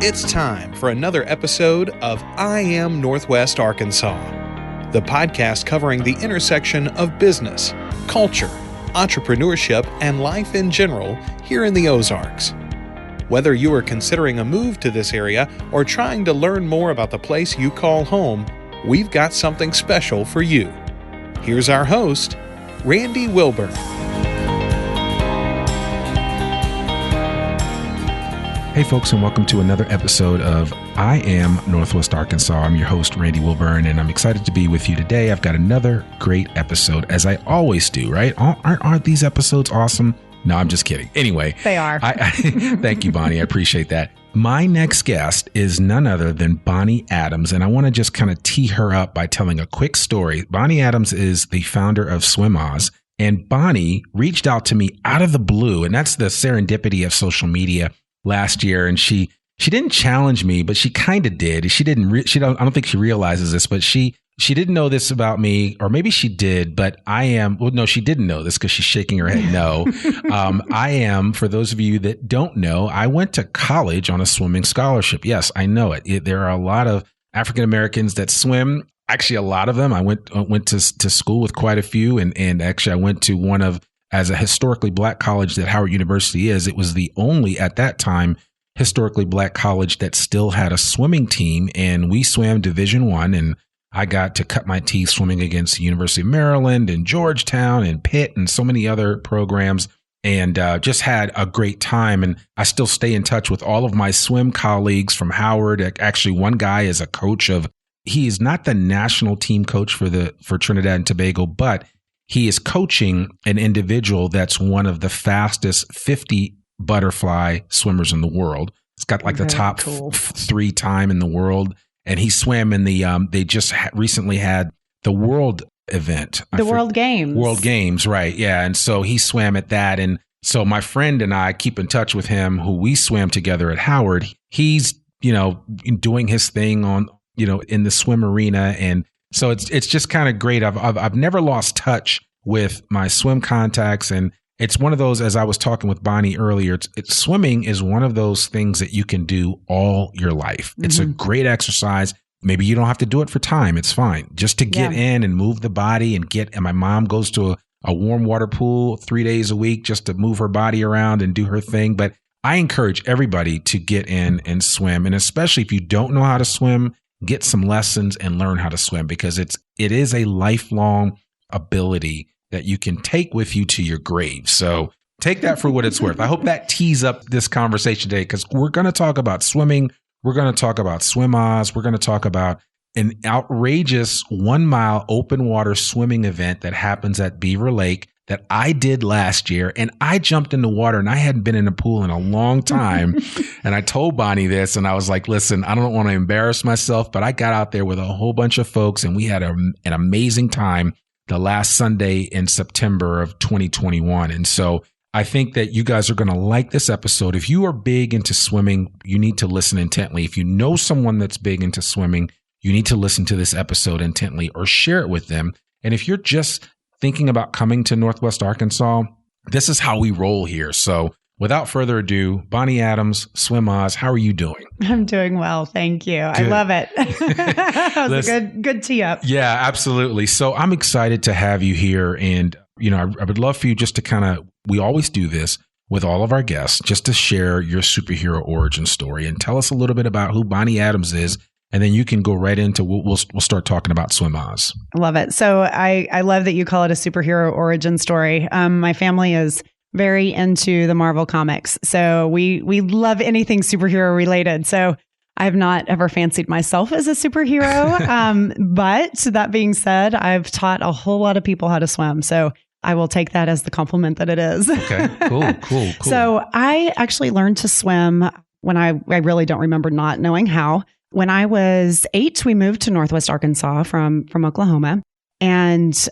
It's time for another episode of I Am Northwest Arkansas, the podcast covering the intersection of business, culture, entrepreneurship, and life in general here in the Ozarks. Whether you are considering a move to this area or trying to learn more about the place you call home, we've got something special for you. Here's our host, Randy Wilburn. Hey folks, and welcome to another episode of I Am Northwest Arkansas. I'm your host, Randy Wilburn, and I'm excited to be with you today. I've got another great episode, as I always do, right? Aren't these episodes awesome? No, I'm just kidding. Anyway. They are. Thank you, Bonnie. I appreciate that. My next guest is none other than Bonnie Adams, and I want to just kind of tee her up by telling a quick story. Bonnie Adams is the founder of Swim Oz, and Bonnie reached out to me out of the blue, and that's the serendipity of social media last year. And she didn't challenge me, but she kind of did. I don't think she realizes this, but she didn't know this about me, or maybe she did, but she didn't know this because she's shaking her head no. I am, for those of you that don't know, I went to college on a swimming scholarship. Yes, I know it. There are a lot of African Americans that swim. Actually, a lot of them. I went to school with quite a few, and actually I went to one of, as a historically black college that Howard University is, it was the only, at that time, historically black college that still had a swimming team, and we swam Division I, and I got to cut my teeth swimming against the University of Maryland and Georgetown and Pitt and so many other programs, and just had a great time. And I still stay in touch with all of my swim colleagues from Howard. Actually, one guy is a coach he is not the national team coach for Trinidad and Tobago, but he is coaching an individual that's one of the fastest 50 butterfly swimmers in the world. It's got like the top 3 time in the world. And he swam in the, they just recently had the world event. World Games. World Games, right. Yeah. And so he swam at that. And so my friend and I keep in touch with him, who we swam together at Howard. He's, doing his thing on, in the swim arena. And so it's just kind of great. I've never lost touch with my swim contacts, and it's one of those, as I was talking with Bonnie earlier, swimming is one of those things that you can do all your life. Mm-hmm. It's a great exercise. Maybe you don't have to do it for time. It's fine. Just to get in and move the body and my mom goes to a warm water pool 3 days a week just to move her body around and do her thing. But I encourage everybody to get in and swim. And especially if you don't know how to swim, get some lessons and learn how to swim, because it is a lifelong ability that you can take with you to your grave. So take that for what it's worth. I hope that tees up this conversation today, because we're going to talk about swimming. We're going to talk about Swim Oz. We're going to talk about an outrageous 1 mile open water swimming event that happens at Beaver Lake that I did last year. And I jumped in the water, and I hadn't been in a pool in a long time. And I told Bonnie this, and I was like, listen, I don't want to embarrass myself, but I got out there with a whole bunch of folks, and we had an amazing time the last Sunday in September of 2021. And so I think that you guys are going to like this episode. If you are big into swimming, you need to listen intently. If you know someone that's big into swimming, you need to listen to this episode intently or share it with them. And if you're just thinking about coming to Northwest Arkansas, this is how we roll here. So without further ado, Bonnie Adams, Swim Oz, how are you doing? I'm doing well. Thank you. Good. I love it. That was a good tee up. Yeah, absolutely. So I'm excited to have you here. And, I would love for you just to we always do this with all of our guests, just to share your superhero origin story and tell us a little bit about who Bonnie Adams is. And then you can go right into, we'll start talking about Swim Oz. I love it. So I love that you call it a superhero origin story. My family is very into the Marvel comics. So we love anything superhero related. So I've not ever fancied myself as a superhero. But that being said, I've taught a whole lot of people how to swim. So I will take that as the compliment that it is. Okay, cool. So I actually learned to swim when I really don't remember not knowing how. When I was 8, we moved to Northwest Arkansas from Oklahoma. And,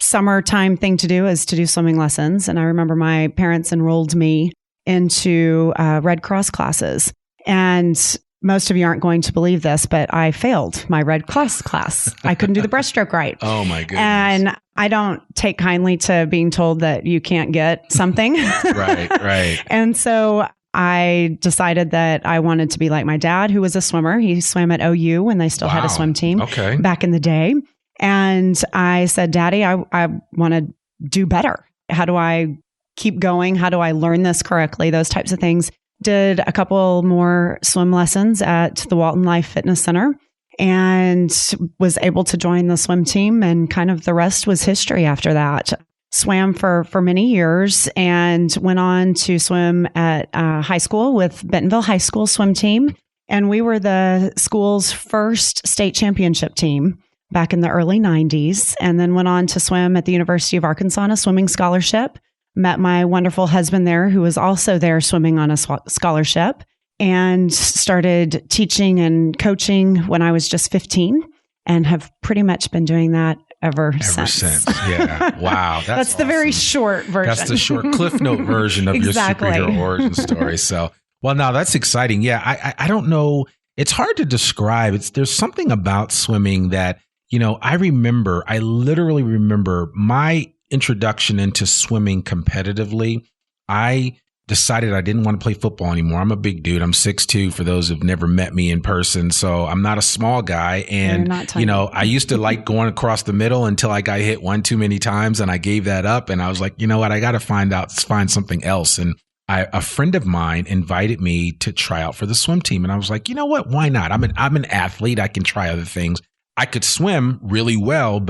summertime thing to do is to do swimming lessons. And I remember my parents enrolled me into Red Cross classes. And most of you aren't going to believe this, but I failed my Red Cross class. I couldn't do the breaststroke right. Oh my goodness. And I don't take kindly to being told that you can't get something. Right. And so I decided that I wanted to be like my dad, who was a swimmer. He swam at OU when they still had a swim team back in the day. And I said, Daddy, I want to do better. How do I keep going? How do I learn this correctly? Those types of things. Did a couple more swim lessons at the Walton Life Fitness Center and was able to join the swim team. And kind of the rest was history after that. Swam for many years and went on to swim at high school with Bentonville High School swim team. And we were the school's first state championship team back in the early 90s. And then went on to swim at the University of Arkansas on a swimming scholarship. Met my wonderful husband there, who was also there swimming on a scholarship. And started teaching and coaching when I was just 15 and have pretty much been doing that ever since. Yeah. Wow. That's awesome. The very short version. That's the short Cliff Note version of your superhero origin story. So, well, now that's exciting. Yeah. I don't know. It's hard to describe. There's something about swimming that, I literally remember my introduction into swimming competitively. I decided I didn't want to play football anymore. I'm a big dude. I'm 6'2" for those who've never met me in person. So I'm not a small guy. And, I used to like going across the middle until I got hit one too many times and I gave that up. And I was like, you know what? I got to find something else. And a friend of mine invited me to try out for the swim team. And I was like, you know what? Why not? I'm an athlete. I can try other things. I could swim really well,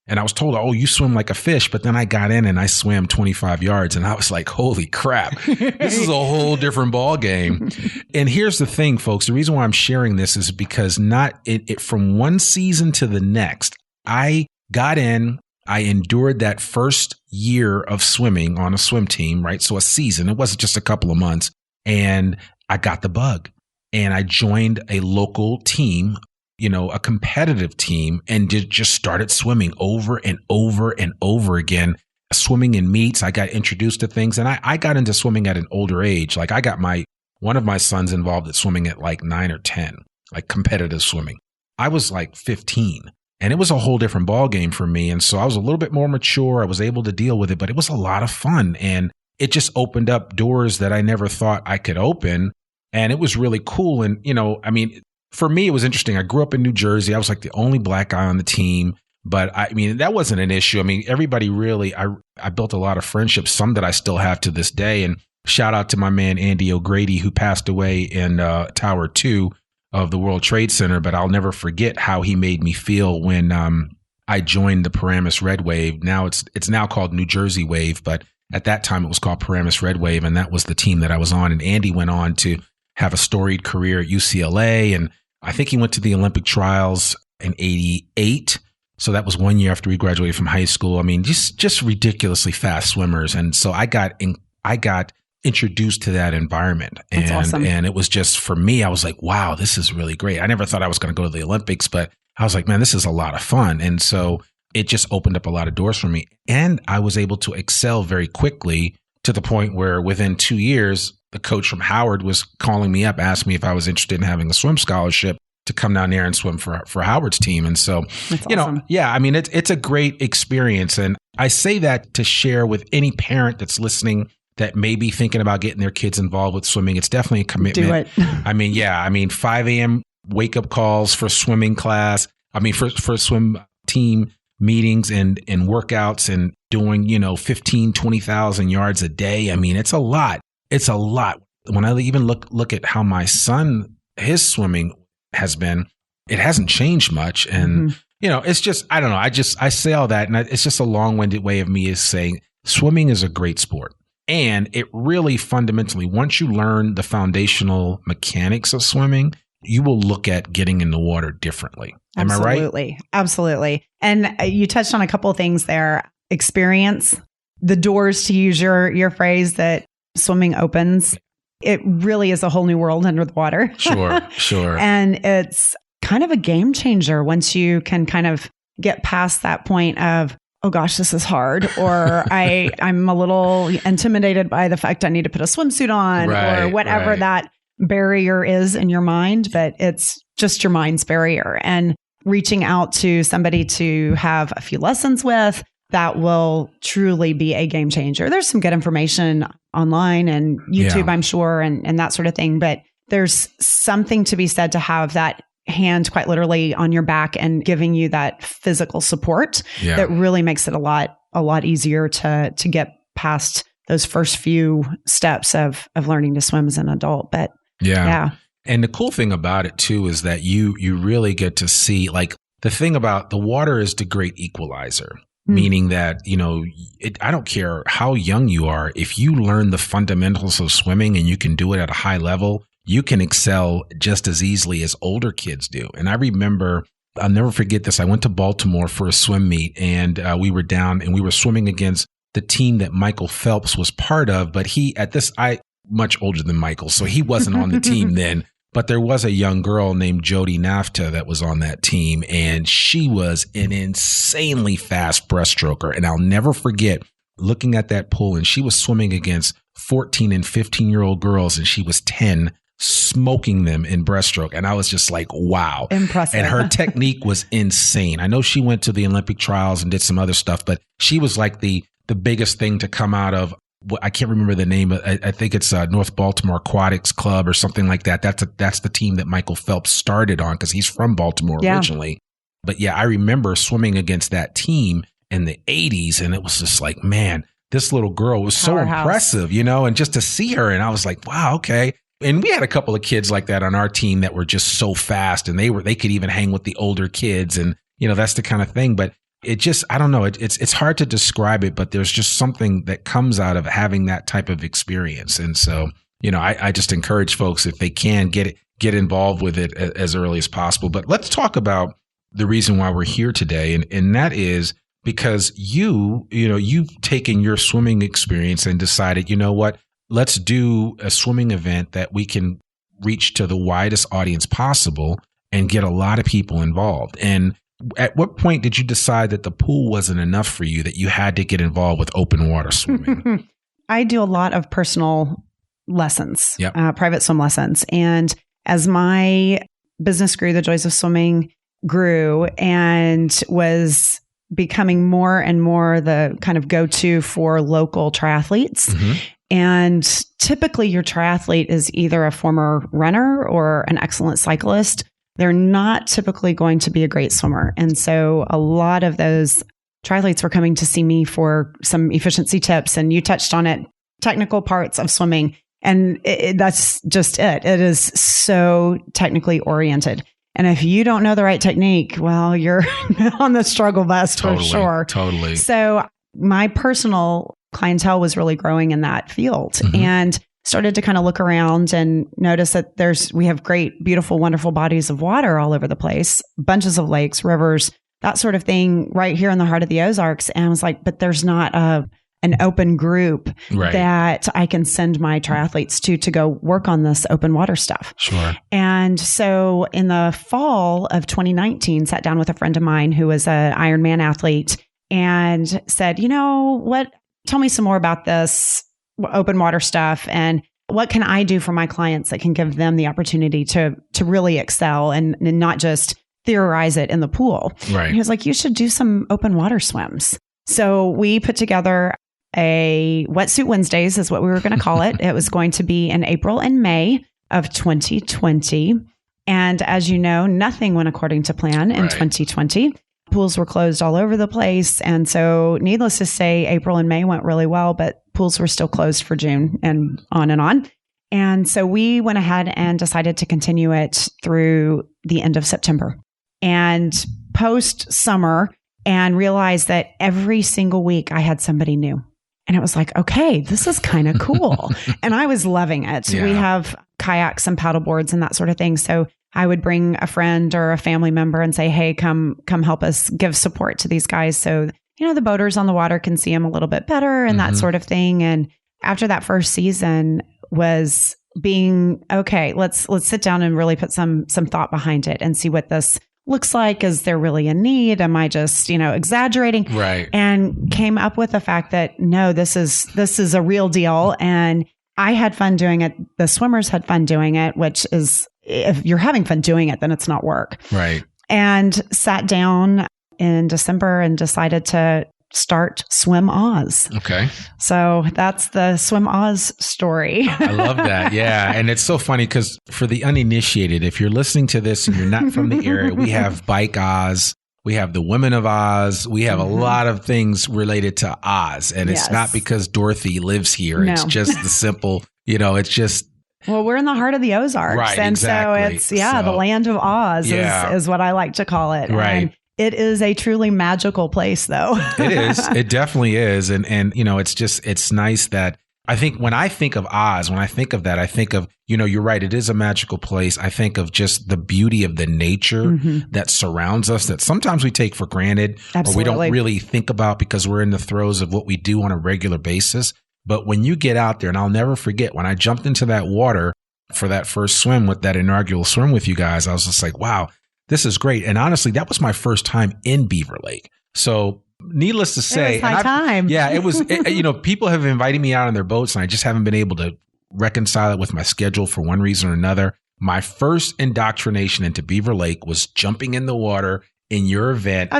and I was told, oh, you swim like a fish. But then I got in and I swam 25 yards and I was like, holy crap, this is a whole different ball game. And here's the thing, folks. The reason why I'm sharing this is because from one season to the next, I got in, I endured that first year of swimming on a swim team, right? So a season, it wasn't just a couple of months. And I got the bug and I joined a local team, a competitive team, and just started swimming over and over and over again, swimming in meets. I got introduced to things and I got into swimming at an older age. Like I got one of my sons involved at swimming at like 9 or 10, like competitive swimming. I was like 15 and it was a whole different ball game for me. And so I was a little bit more mature. I was able to deal with it, but it was a lot of fun and it just opened up doors that I never thought I could open. And it was really cool. And, for me, it was interesting. I grew up in New Jersey. I was like the only black guy on the team, but that wasn't an issue. Everybody really, I built a lot of friendships, some that I still have to this day. And shout out to my man, Andy O'Grady, who passed away in Tower 2 of the World Trade Center. But I'll never forget how he made me feel when I joined the Paramus Red Wave. Now it's now called New Jersey Wave, but at that time it was called Paramus Red Wave. And that was the team that I was on. And Andy went on to have a storied career at UCLA. And I think he went to the Olympic trials in 88. So that was 1 year after we graduated from high school. Just ridiculously fast swimmers. And so I got introduced to that environment. That's awesome. And it was just, for me, I was like, wow, this is really great. I never thought I was going to go to the Olympics, but I was like, man, this is a lot of fun. And so it just opened up a lot of doors for me. And I was able to excel very quickly to the point where within 2 years, the coach from Howard was calling me up, asking me if I was interested in having a swim scholarship to come down there and swim for Howard's team. And so, that's awesome. It's a great experience. And I say that to share with any parent that's listening that may be thinking about getting their kids involved with swimming. It's definitely a commitment. Do it. 5 a.m. wake up calls for swimming class. For swim team meetings and workouts and doing, 15, 20,000 yards a day. It's a lot. It's a lot. When I even look at how my son, his swimming has been, it hasn't changed much. And, it's just, I don't know. I say all that and it's just a long-winded way of me is saying swimming is a great sport. And it really fundamentally, once you learn the foundational mechanics of swimming, you will look at getting in the water differently. Am I right? Absolutely. And you touched on a couple of things there. Experience, the doors, to use your phrase, that swimming opens. It really is a whole new world under the water. Sure. And it's kind of a game changer once you can kind of get past that point of, oh gosh, this is hard. Or I'm a little intimidated by the fact I need to put a swimsuit on or whatever that barrier is in your mind, but it's just your mind's barrier. And reaching out to somebody to have a few lessons with, that will truly be a game changer. There's some good information online and YouTube, I'm sure, and that sort of thing. But there's something to be said to have that hand quite literally on your back and giving you that physical support that really makes it a lot easier to get past those first few steps of learning to swim as an adult. But yeah. And the cool thing about it too is that you really get to see, like, the thing about the water is the great equalizer. Meaning that, I don't care how young you are, if you learn the fundamentals of swimming and you can do it at a high level, you can excel just as easily as older kids do. And I remember, I'll never forget this. I went to Baltimore for a swim meet, and we were down and we were swimming against the team that Michael Phelps was part of. But I much older than Michael, so he wasn't on the team then. But there was a young girl named Jody Nafta that was on that team, and she was an insanely fast breaststroker. And I'll never forget looking at that pool, and she was swimming against 14 and 15-year-old girls, and she was 10, smoking them in breaststroke. And I was just like, wow. Impressive. And her technique was insane. I know she went to the Olympic trials and did some other stuff, but she was like the biggest thing to come out of, I can't remember the name. I think it's North Baltimore Aquatics Club or something like that. That's the team that Michael Phelps started on because he's from Baltimore originally. But I remember swimming against that team in the 80s, and it was just like, man, this little girl was so impressive, and just to see her, and I was like, wow, okay. And we had a couple of kids like that on our team that were just so fast, and they could even hang with the older kids, and that's the kind of thing. But it just, I don't know, it's hard to describe it, but there's just something that comes out of having that type of experience. And so, I just encourage folks, if they can, get involved with it as early as possible. But let's talk about the reason why we're here today. And that is because you've taken your swimming experience and decided, what, let's do a swimming event that we can reach to the widest audience possible and get a lot of people involved. And at what point did you decide that the pool wasn't enough for you, that you had to get involved with open water swimming? I do a lot of personal lessons, private swim lessons. And as my business grew, the Joys of Swimming grew and was becoming more and more the kind of go-to for local triathletes. And typically your triathlete is either a former runner or an excellent cyclist. They're not typically going to be a great swimmer. And so a lot of those triathletes were coming to see me for some efficiency tips. And you touched on it, technical parts of swimming. And that's just it. It is so technically oriented. And if you don't know the right technique, well, you're on the struggle bus for sure. Totally. So my personal clientele was really growing in that field. And started to kind of look around and notice that we have great, beautiful, wonderful bodies of water all over the place, bunches of lakes, rivers, that sort of thing right here in the heart of the Ozarks. And I was like, but there's not an open group that I can send my triathletes to go work on this open water stuff. Sure. And so in the fall of 2019, sat down with a friend of mine who was an Ironman athlete and said, what, tell me some more about this open water stuff, and what can I do for my clients that can give them the opportunity to really excel and not just theorize it in the pool. Right. And he was like, you should do some open water swims. So we put together a Wetsuit Wednesdays is what we were going to call it. It was going to be in April and May of 2020. And as you know, nothing went according to plan in 2020. Pools were closed all over the place. And so needless to say, April and May went really well, but pools were still closed for June and on and on. And so we went ahead and decided to continue it through the end of September and post summer, and realized that every single week I had somebody new. And it was like, okay, this is kind of cool. And I was loving it. Yeah. We have kayaks and paddle boards and that sort of thing. So I would bring a friend or a family member and say, hey, come help us give support to these guys. So, the boaters on the water can see them a little bit better and that sort of thing. And after that first season was being, okay, let's sit down and really put some thought behind it and see what this looks like. Is there really a need? Am I just, exaggerating? Right. And came up with the fact that no, this is a real deal. And I had fun doing it. The swimmers had fun doing it, which is, if you're having fun doing it, then it's not work. Right. And sat down in December and decided to start Swim Oz. Okay. So that's the Swim Oz story. I love that. Yeah. And it's so funny because for the uninitiated, if you're listening to this and you're not from the area, we have Bike Oz. We have the Women of Oz. We have a lot of things related to Oz. And it's not because Dorothy lives here. No. It's just the simple, it's just. Well, we're in the heart of the Ozarks. Right, and exactly. So it's, the land of Oz is what I like to call it. Right. And it is a truly magical place, though. It is. It definitely is. And it's nice that I think when I think of Oz, when I think of that, I think of, you're right. It is a magical place. I think of just the beauty of the nature that surrounds us that sometimes we take for granted or we don't really think about because we're in the throes of what we do on a regular basis. But when you get out there, and I'll never forget when I jumped into that water for that first swim with that inaugural swim with you guys, I was just like, wow, this is great. And honestly, that was my first time in Beaver Lake. So needless to say, it was my time. Yeah, it was, people have invited me out on their boats and I just haven't been able to reconcile it with my schedule for one reason or another. My first indoctrination into Beaver Lake was jumping in the water in your event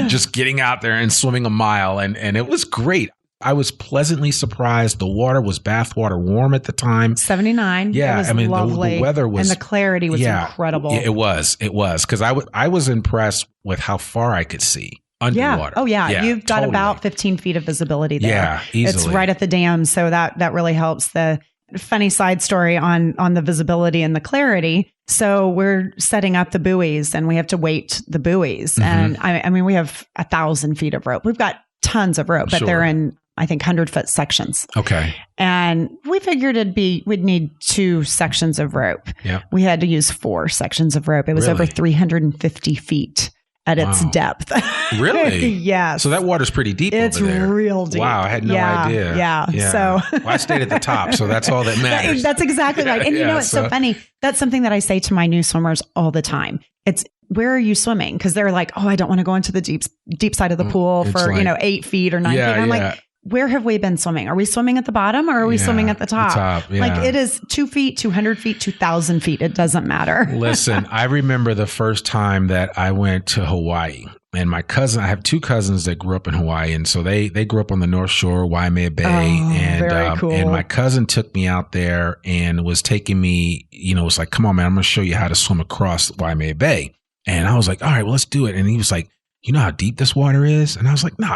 just getting out there and swimming a mile. And it was great. I was pleasantly surprised. The water was bathwater warm at the time. 79. Yeah. It was lovely. The weather was. And the clarity was incredible. It was. Because I was impressed with how far I could see underwater. Oh, yeah. You've got about 15 feet of visibility there. Yeah, easily. It's right at the dam. So that really helps. The funny side story on the visibility and the clarity. So we're setting up the buoys and we have to weight the buoys. And I mean, we have 1,000 feet of rope. We've got tons of rope, but they're in, I think, 100-foot sections. Okay. And we figured we'd need 2 sections of rope. Yeah. We had to use 4 sections of rope. It was over 350 feet at its depth. Really? Yeah. So that water's pretty deep over there. It's real deep. Wow. I had no idea. Yeah. So well, I stayed at the top. So that's all that matters. That's exactly right. And it's so funny. That's something that I say to my new swimmers all the time. It's, where are you swimming? Because they're like, oh, I don't want to go into the deep side of the pool for, 8 feet or 9 feet. And I'm like, where have we been swimming? Are we swimming at the bottom or are we swimming at the top? Like it is 2 feet, 200 feet, 2,000 feet. It doesn't matter. Listen, I remember the first time that I went to Hawaii and my cousin, I have 2 cousins that grew up in Hawaii. And so they grew up on the North Shore, Waimea Bay. Very cool. And my cousin took me out there and was taking me, was like, come on, man, I'm going to show you how to swim across Waimea Bay. And I was like, all right, well, let's do it. And he was like, you know how deep this water is? And I was like, no,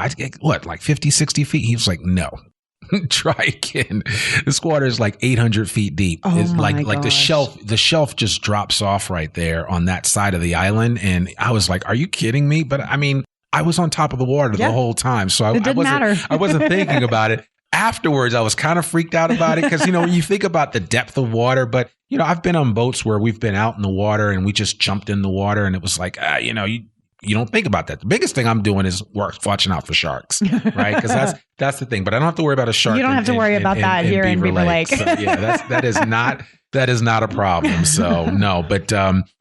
like 50, 60 feet? He was like, no, try again. This water is like 800 feet deep. Oh, it's my like the shelf just drops off right there on that side of the island. And I was like, are you kidding me? But I mean, I was on top of the water the whole time. So I wasn't thinking about it. Afterwards, I was kind of freaked out about it because, when you think about the depth of water, but, I've been on boats where we've been out in the water and we just jumped in the water and it was like, you don't think about that. The biggest thing I'm doing is watching out for sharks, right? Because that's the thing. But I don't have to worry about a shark. You don't have to worry about that here in Beaver Lake. So, that is not a problem. So no, but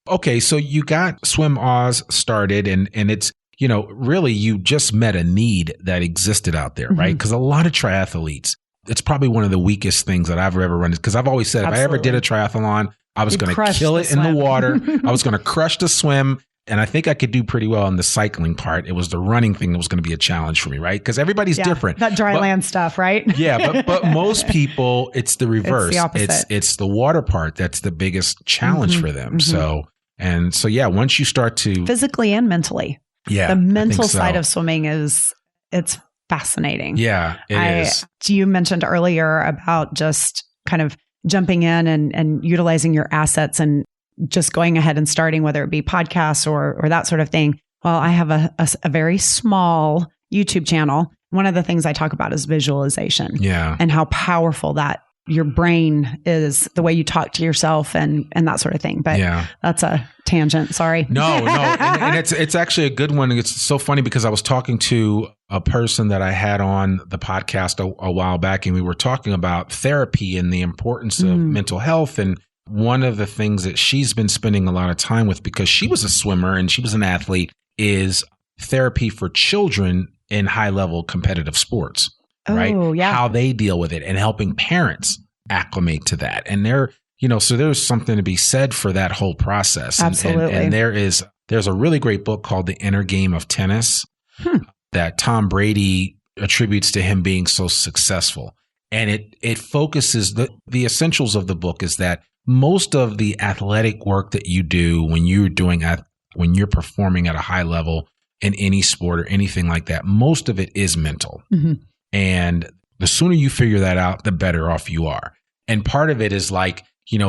okay. So you got Swim Oz started, and it's really you just met a need that existed out there, right? Because a lot of triathletes, it's probably one of the weakest things that I've ever run. Because I've always said if I ever did a triathlon, I was going to kill it in the water. I was going to crush the swim. And I think I could do pretty well in the cycling part. It was the running thing that was going to be a challenge for me, right? Because everybody's different. That dry land stuff, right? But most people, it's the reverse. It's the opposite. It's the water part that's the biggest challenge for them. So once you start to physically and mentally, the mental side of swimming it's fascinating. Yeah, it is. You mentioned earlier about just kind of jumping in and utilizing your assets and just going ahead and starting, whether it be podcasts or that sort of thing. Well, I have a very small YouTube channel. One of the things I talk about is visualization. Yeah. And how powerful that your brain is, the way you talk to yourself and that sort of thing. But that's a tangent. Sorry. No. And it's actually a good one. It's so funny because I was talking to a person that I had on the podcast a while back, and we were talking about therapy and the importance of mental health. And one of the things that she's been spending a lot of time with, because she was a swimmer and she was an athlete, is therapy for children in high-level competitive sports, right? Yeah. How they deal with it and helping parents acclimate to that. And so there's something to be said for that whole process. Absolutely. And there's a really great book called The Inner Game of Tennis that Tom Brady attributes to him being so successful. And it focuses the essentials of the book is that most of the athletic work that you do when you're performing at a high level in any sport or anything like that, most of it is mental. Mm-hmm. And the sooner you figure that out, the better off you are. And part of it is like,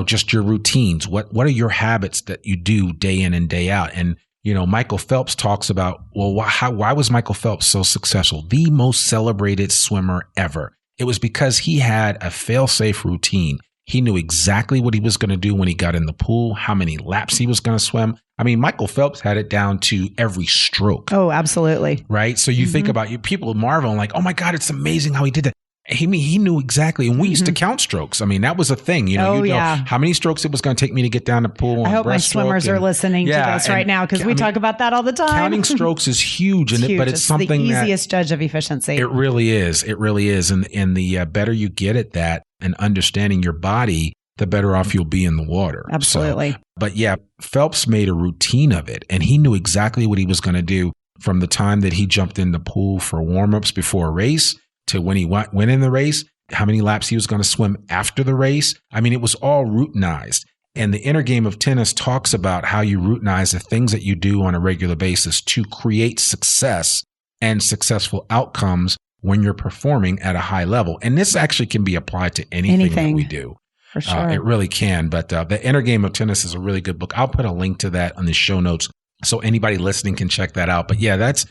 just your routines. What are your habits that you do day in and day out? And, Michael Phelps talks about, well, why was Michael Phelps so successful? The most celebrated swimmer ever. It was because he had a fail-safe routine. He knew exactly what he was going to do when he got in the pool, how many laps he was going to swim. I mean, Michael Phelps had it down to every stroke. Oh, absolutely. Right? So you think about people marvel like, oh my God, it's amazing how he did that. He knew exactly. And we used to count strokes. I mean, that was a thing. Know how many strokes it was going to take me to get down the pool. I hope my swimmers are listening to this right now because we talk about that all the time. Counting strokes is huge, but it's something the easiest judge of efficiency. It really is. It really is. And the better you get at that and understanding your body, the better off you'll be in the water. Absolutely. So, but yeah, Phelps made a routine of it, and he knew exactly what he was going to do from the time that he jumped in the pool for warm-ups before a race to when he went in the race, how many laps he was going to swim after the race. I mean, it was all routinized. And the inner game of tennis talks about how you routinize the things that you do on a regular basis to create success and successful outcomes when you're performing at a high level. And this actually can be applied to anything that we do. For sure. It really can. But The Inner Game of Tennis is a really good book. I'll put a link to that on the show notes so anybody listening can check that out. But yeah, that's,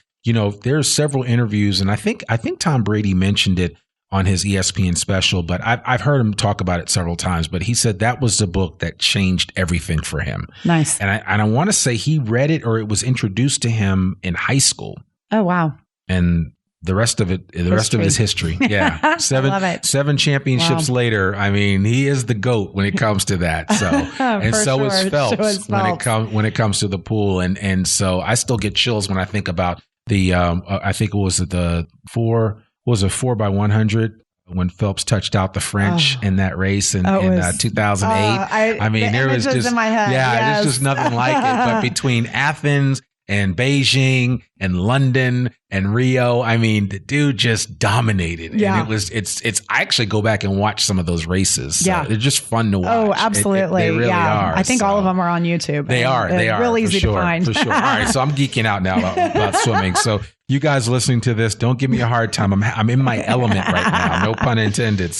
there's several interviews, and I think Tom Brady mentioned it on his ESPN special, but I've heard him talk about it several times. But he said that was the book that changed everything for him. Nice. And I want to say he read it or it was introduced to him in high school. Oh, wow. And the rest of it is history. Yeah. Seven championships later. I mean, he is the GOAT when it comes to that. So, and so is Phelps when it comes to the pool. And so I still get chills when I think about I think it was the 4x100 when Phelps touched out the French in that race in 2008. I mean, there was just, in my head. There's just nothing like it. But between Athens and Beijing and London and Rio, I mean, the dude just dominated. Yeah. And I actually go back and watch some of those races. So they're just fun to watch. Oh, absolutely. They really are. I think all of them are on YouTube. They are. Real easy to find. For sure. All right. So I'm geeking out now about swimming. So you guys listening to this, don't give me a hard time. I'm in my element right now. No pun intended.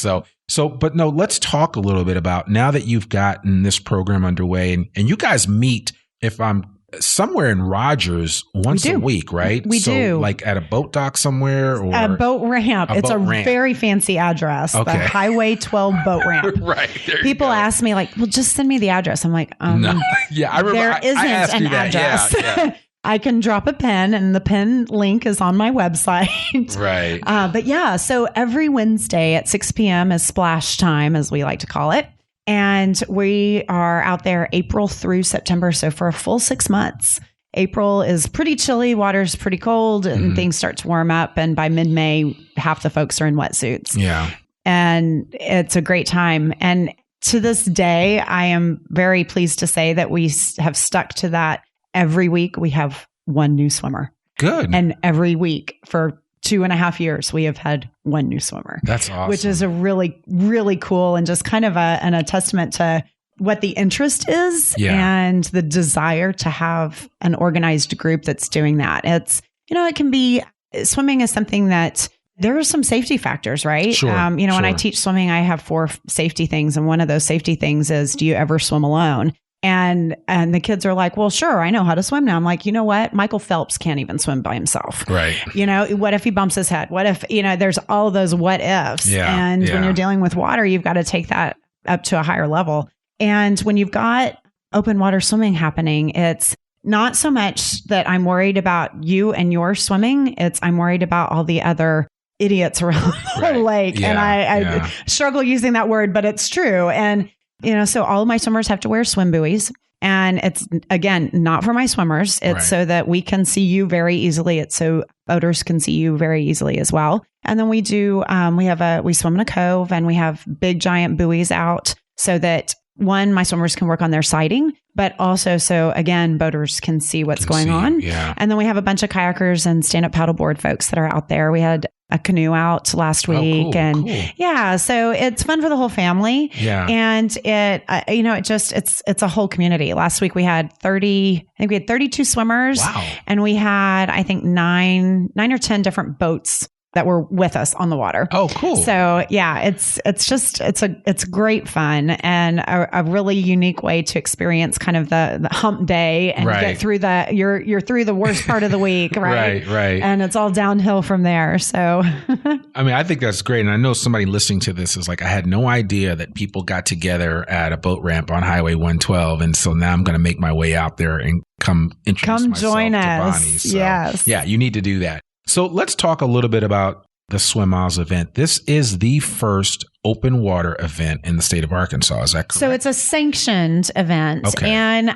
But no, let's talk a little bit about now that you've gotten this program underway and you guys meet, if I'm somewhere in Rogers once a week, right? We do. Like at a boat dock somewhere or a boat ramp. It's a very fancy address. Okay. The Highway 12 boat ramp. Right. People ask me like, well, just send me the address. I'm like, no. Yeah, I remember there isn't an address. Yeah. I can drop a pin and the pin link is on my website. Right. But yeah, so every Wednesday at 6 p.m. is splash time, as we like to call it. And we are out there April through September. So for a full 6 months. April is pretty chilly. Water's pretty cold and things start to warm up. And by mid-May, half the folks are in wetsuits. Yeah. And it's a great time. And to this day, I am very pleased to say that we have stuck to that. Every week we have one new swimmer. Good. And every week for 2.5 years, we have had one new swimmer. That's awesome. Which is a really, really cool and just kind of a testament to what the interest is and the desire to have an organized group that's doing that. It's, it can be, swimming is something that there are some safety factors, right? Sure, when I teach swimming, I have 4 safety things. And one of those safety things is, do you ever swim alone? And the kids are like, well, sure, I know how to swim now. I'm like, you know what? Michael Phelps can't even swim by himself. Right. What if he bumps his head? What if, there's all of those what ifs. Yeah, and when you're dealing with water, you've got to take that up to a higher level. And when you've got open water swimming happening, it's not so much that I'm worried about you and your swimming. It's I'm worried about all the other idiots around the lake. Yeah, and I struggle using that word, but it's true. And so all of my swimmers have to wear swim buoys. And it's, again, not for my swimmers. It's so that we can see you very easily. It's so boaters can see you very easily as well. And then we do, we swim in a cove and we have big giant buoys out so that my swimmers can work on their sighting, but also so again, boaters can see what's going on. Yeah. And then we have a bunch of kayakers and stand-up paddleboard folks that are out there. We had a canoe out last week, yeah, so it's fun for the whole family. Yeah. And it, it's a whole community. Last week we had 32 swimmers. Wow. And we had, I think 9 or 10 different boats that were with us on the water. Oh, cool. So yeah, it's great fun and a really unique way to experience kind of the hump day and get through you're through the worst part of the week, right? Right. And it's all downhill from there. So I mean, I think that's great. And I know somebody listening to this is like, I had no idea that people got together at a boat ramp on Highway 112. And so now I'm going to make my way out there and come join us. Bonnie. So, yes. Yeah, you need to do that. So let's talk a little bit about the Swim Miles event. This is the first open water event in the state of Arkansas. Is that correct? So it's a sanctioned event. Okay. And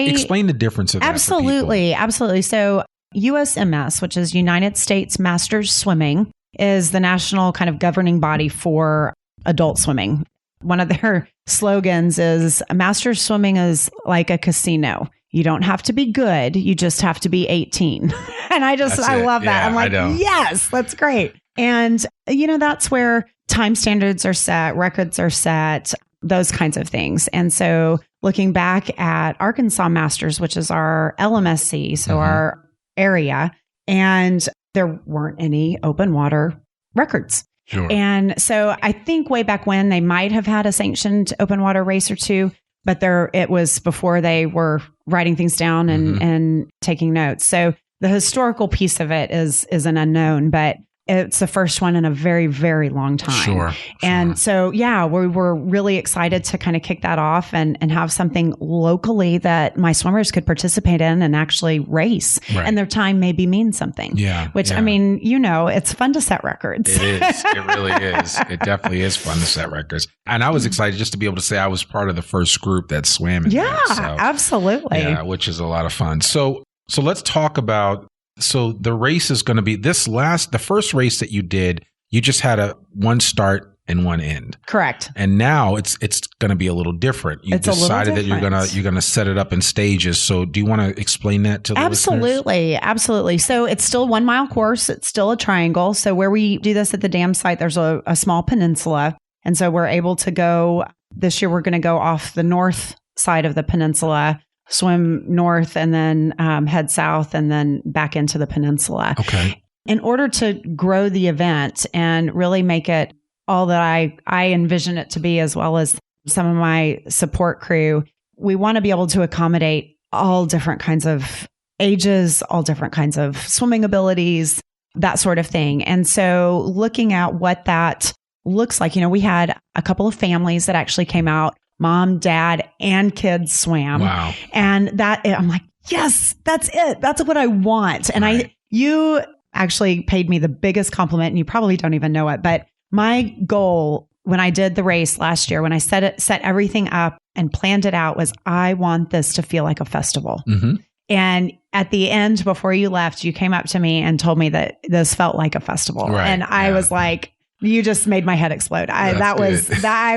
explain the difference of that for people. Absolutely. So USMS, which is United States Masters Swimming, is the national kind of governing body for adult swimming. One of their slogans is Masters Swimming is like a casino. You don't have to be good. You just have to be 18. And I love that. Yeah, I'm like, yes, that's great. And, that's where time standards are set, records are set, those kinds of things. And so looking back at Arkansas Masters, which is our LMSC, so our area, and there weren't any open water records. Sure. And so I think way back when they might have had a sanctioned open water race or two, but it was before they were writing things down and taking notes. So the historical piece of it is an unknown, but it's the first one in a very, very long time. Sure. And so, yeah, we were really excited to kind of kick that off and have something locally that my swimmers could participate in and actually race. Right. And their time maybe means something. Yeah. Which, I mean, it's fun to set records. It is. It really is. It definitely is fun to set records. And I was excited just to be able to say I was part of the first group that swam in there. So, absolutely. Yeah, which is a lot of fun. So let's talk about, the race is going to be the first race that you did, you just had one start and one end. Correct. And now it's going to be a little different. You decided that you're going to set it up in stages. So do you want to explain that to the listeners? Absolutely. So it's still a 1 mile course. It's still a triangle. So where we do this at the dam site, there's a small peninsula. And so we're able to go, this year we're going to go off the north side of the peninsula, swim north and then head south and then back into the peninsula. Okay. In order to grow the event and really make it all that I envision it to be, as well as some of my support crew, we want to be able to accommodate all different kinds of ages, all different kinds of swimming abilities, that sort of thing. And so looking at what that looks like, we had a couple of families that actually came out. Mom, dad, and kids swam. Wow. And I'm like, yes, that's it. That's what I want. And you actually paid me the biggest compliment, and you probably don't even know it. But my goal when I did the race last year, when I set everything up and planned it out, was I want this to feel like a festival. Mm-hmm. And at the end, before you left, you came up to me and told me that this felt like a festival. Right. And I was like, you just made my head explode. I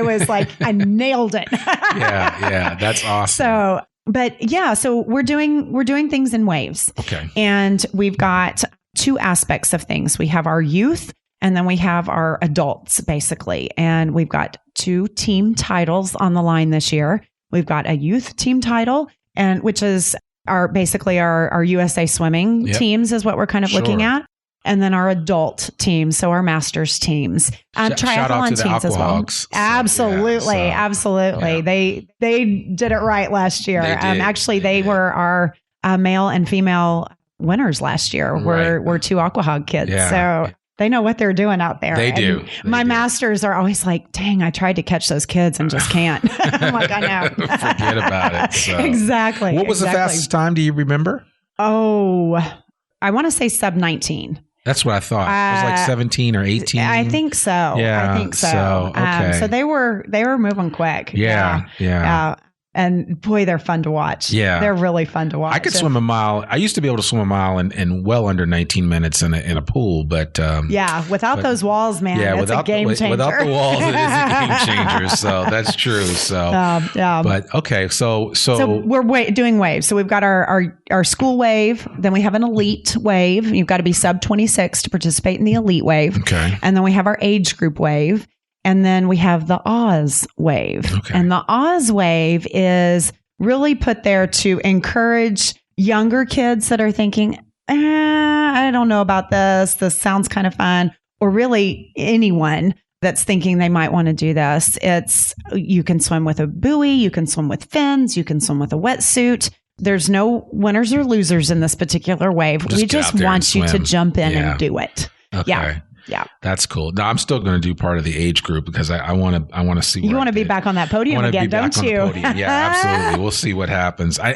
was like, I nailed it. Yeah. That's awesome. So we're doing things in waves. Okay. And we've got two aspects of things. We have our youth and then we have our adults, basically. And we've got 2 team titles on the line this year. We've got a youth team title, and which is our USA swimming teams is what we're kind of looking at. And then our adult teams, so our masters teams, triathlon teams as well. Absolutely. Yeah. They did it right last year. They were our male and female winners last year. We're 2 Aquahog kids, so they know what they're doing out there. They do. My masters are always like, "Dang, I tried to catch those kids and just can't." I'm like, I know. Forget about it. So. Exactly. What was the fastest time? Do you remember? Oh, I want to say sub 19. That's what I thought. It was like 17 or 18. I think so. Yeah. I think so. Okay. So they were moving quick. Yeah. And boy, they're fun to watch. Yeah. They're really fun to watch. I could swim a mile. I used to be able to swim a mile in well under 19 minutes in a pool, but without those walls, man, it's a game changer. Without the walls, it is a game changer. So that's true. So but okay, so we're doing waves. So we've got our school wave, then we have an elite wave. You've got to be sub 26 to participate in the elite wave. Okay. And then we have our age group wave. And then we have the Oz wave. Okay. And the Oz wave is really put there to encourage younger kids that are thinking, I don't know about this. This sounds kind of fun. Or really anyone that's thinking they might want to do this. You can swim with a buoy. You can swim with fins. You can swim with a wetsuit. There's no winners or losers in this particular wave. We just want you to jump in and do it. Okay. Yeah. That's cool. Now I'm still going to do part of the age group because I want to see. You want to be back on that podium again, don't you? Yeah, absolutely. We'll see what happens. I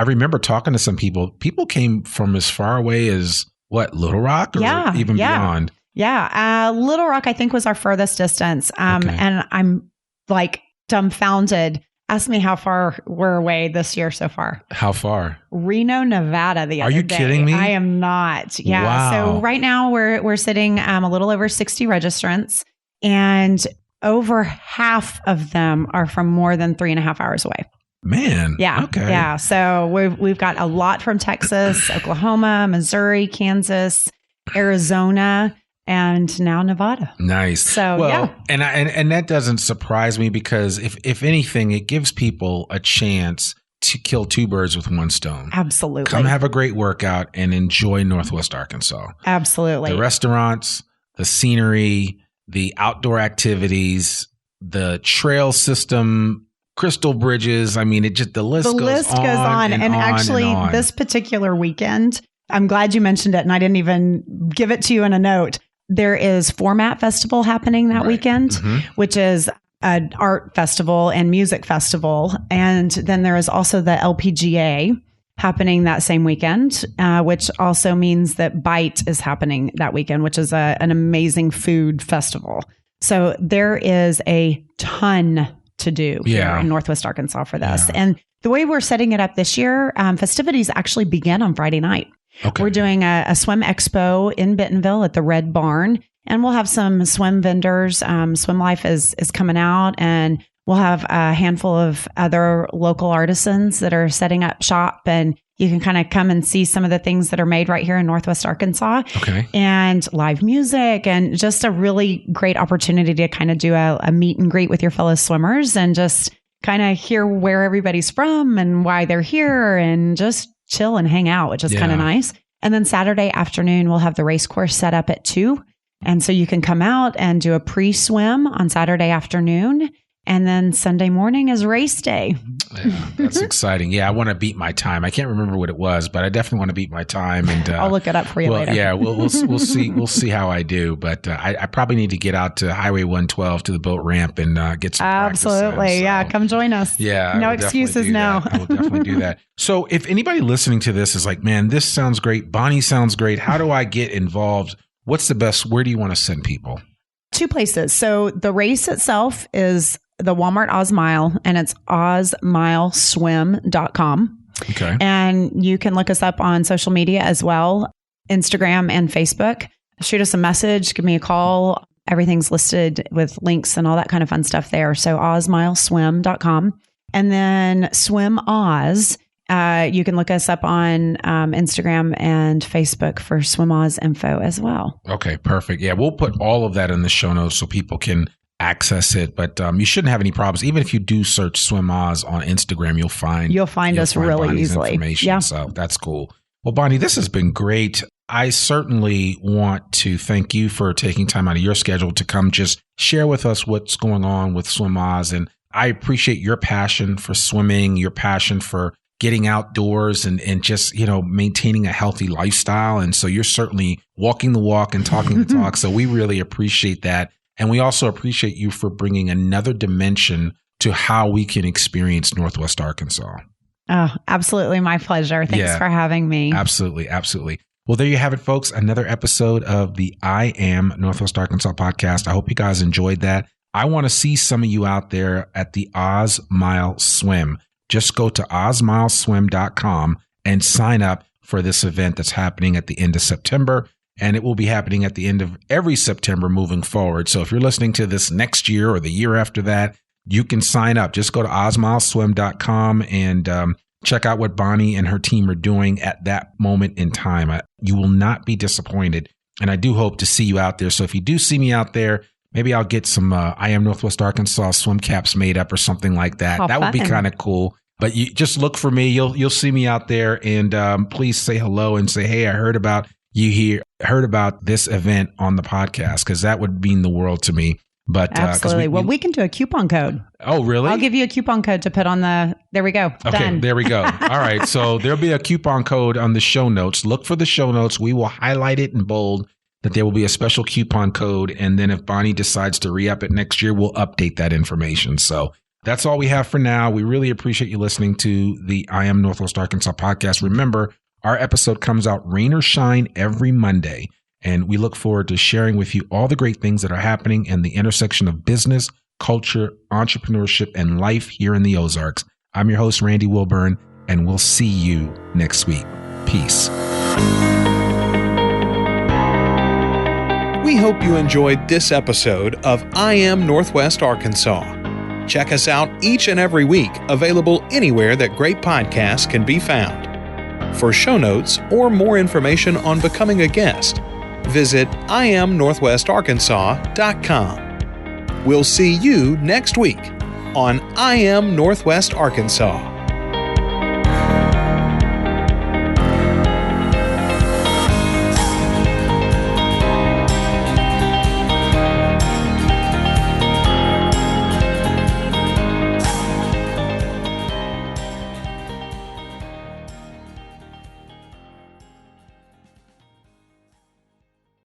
remember talking to some people. People came from as far away as Little Rock or even beyond. Yeah. Little Rock, I think, was our furthest distance. And I'm like dumbfounded. Ask me how far we're away this year so far. How far? Reno, Nevada the other day. Are you kidding me? I am not. Yeah. Wow. So right now we're sitting a little over 60 registrants, and over half of them are from more than 3.5 hours away. Man. Yeah. Okay. Yeah. So we've got a lot from Texas, Oklahoma, Missouri, Kansas, Arizona, and now Nevada. Nice. So and that doesn't surprise me because if anything, it gives people a chance to kill two birds with one stone. Absolutely. Come have a great workout and enjoy Northwest Arkansas. Absolutely. The restaurants, the scenery, the outdoor activities, the trail system, crystal bridges. I mean, the list goes on. And actually, this particular weekend, I'm glad you mentioned it, and I didn't even give it to you in a note. There is Format Festival happening that weekend, which is an art festival and music festival. And then there is also the LPGA happening that same weekend, which also means that Bite is happening that weekend, which is an amazing food festival. So there is a ton to do here in Northwest Arkansas for this. Yeah. And the way we're setting it up this year, festivities actually begin on Friday night. Okay. We're doing a swim expo in Bentonville at the Red Barn, and we'll have some swim vendors. Swim Life is coming out, and we'll have a handful of other local artisans that are setting up shop, and you can kind of come and see some of the things that are made right here in Northwest Arkansas. Okay. And live music, and just a really great opportunity to kind of do a meet and greet with your fellow swimmers and just kind of hear where everybody's from and why they're here and just chill and hang out, which is kind of nice. And then Saturday afternoon, we'll have the race course set up at 2:00. And so you can come out and do a pre-swim on Saturday afternoon. And then Sunday morning is race day. Yeah, that's exciting. Yeah, I want to beat my time. I can't remember what it was, but I definitely want to beat my time. And I'll look it up for you later. Yeah, we'll see. We'll see how I do. But I probably need to get out to Highway 112 to the boat ramp and get some practice in, Absolutely. Yeah, come join us. Yeah, no excuses now. I will definitely do that. So if anybody listening to this is like, man, this sounds great. Bonnie sounds great. How do I get involved? What's the best? Where do you want to send people? 2 places. So the race itself is the Walmart Oz Mile, and it's ozmileswim.com. Okay. And you can look us up on social media as well, Instagram and Facebook. Shoot us a message, give me a call. Everything's listed with links and all that kind of fun stuff there. So ozmileswim.com. And then Swim Oz. You can look us up on Instagram and Facebook for Swim Oz info as well. Okay, perfect. Yeah, we'll put all of that in the show notes so people can access it. But you shouldn't have any problems. Even if you do search Swim Oz on Instagram, you'll find us really Bonnie's easily. Information. Yeah. So that's cool. Well, Bonnie, this has been great. I certainly want to thank you for taking time out of your schedule to come just share with us what's going on with Swim Oz. And I appreciate your passion for swimming, your passion for getting outdoors and just, maintaining a healthy lifestyle. And so you're certainly walking the walk and talking the talk. So we really appreciate that. And we also appreciate you for bringing another dimension to how we can experience Northwest Arkansas. Oh, absolutely. My pleasure. Thanks for having me. Absolutely. Absolutely. Well, there you have it, folks. Another episode of the I Am Northwest Arkansas podcast. I hope you guys enjoyed that. I want to see some of you out there at the Oz Mile Swim. Just go to ozmileswim.com and sign up for this event that's happening at the end of September. And it will be happening at the end of every September moving forward. So if you're listening to this next year or the year after that, you can sign up. Just go to ozmileswim.com and check out what Bonnie and her team are doing at that moment in time. You will not be disappointed. And I do hope to see you out there. So if you do see me out there, maybe I'll get some I Am Northwest Arkansas swim caps made up or something like that. That would be kind of cool. But you just look for me. You'll see me out there. And please say hello and say, hey, I heard about you here, heard about this event on the podcast, because that would mean the world to me. But absolutely. We can do a coupon code. Oh, really? I'll give you a coupon code to put on there we go. Okay, done. There we go. All right. So there'll be a coupon code on the show notes. Look for the show notes. We will highlight it in bold that there will be a special coupon code. And then if Bonnie decides to re-up it next year, we'll update that information. So that's all we have for now. We really appreciate you listening to the I Am Northwest Arkansas podcast. Remember, our episode comes out rain or shine every Monday. And we look forward to sharing with you all the great things that are happening in the intersection of business, culture, entrepreneurship, and life here in the Ozarks. I'm your host, Randy Wilburn, and we'll see you next week. Peace. We hope you enjoyed this episode of I Am Northwest Arkansas. Check us out each and every week, available anywhere that great podcasts can be found. For show notes or more information on becoming a guest, visit IamNorthwestArkansas.com. We'll see you next week on I Am Northwest Arkansas.